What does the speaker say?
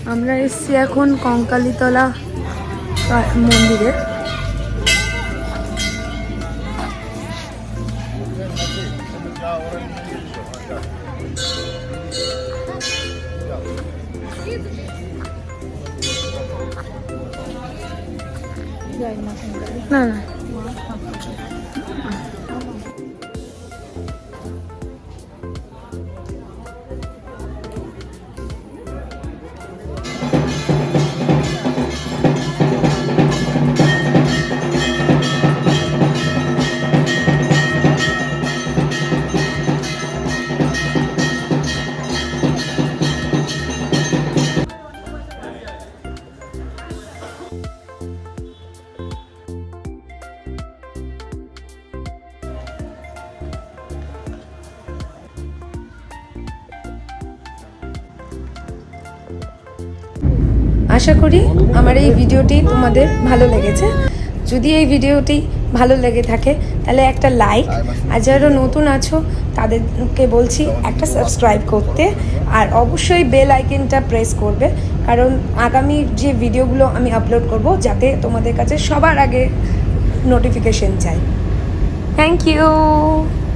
আমরা এসছি এখন কঙ্কালীতলা মন্দিরে। না না আশা করি আমার এই ভিডিওটি তোমাদের ভালো লেগেছে। যদি এই ভিডিওটি ভালো লেগে থাকে তাহলে একটা লাইক, আর যারা নতুন আছো তাদেরকে বলছি একটা সাবস্ক্রাইব করতে, আর অবশ্যই বেল আইকনটা প্রেস করবে, কারণ আগামী যে ভিডিওগুলো আমি আপলোড করব যাতে তোমাদের কাছে সবার আগে নোটিফিকেশন যায়। Thank you.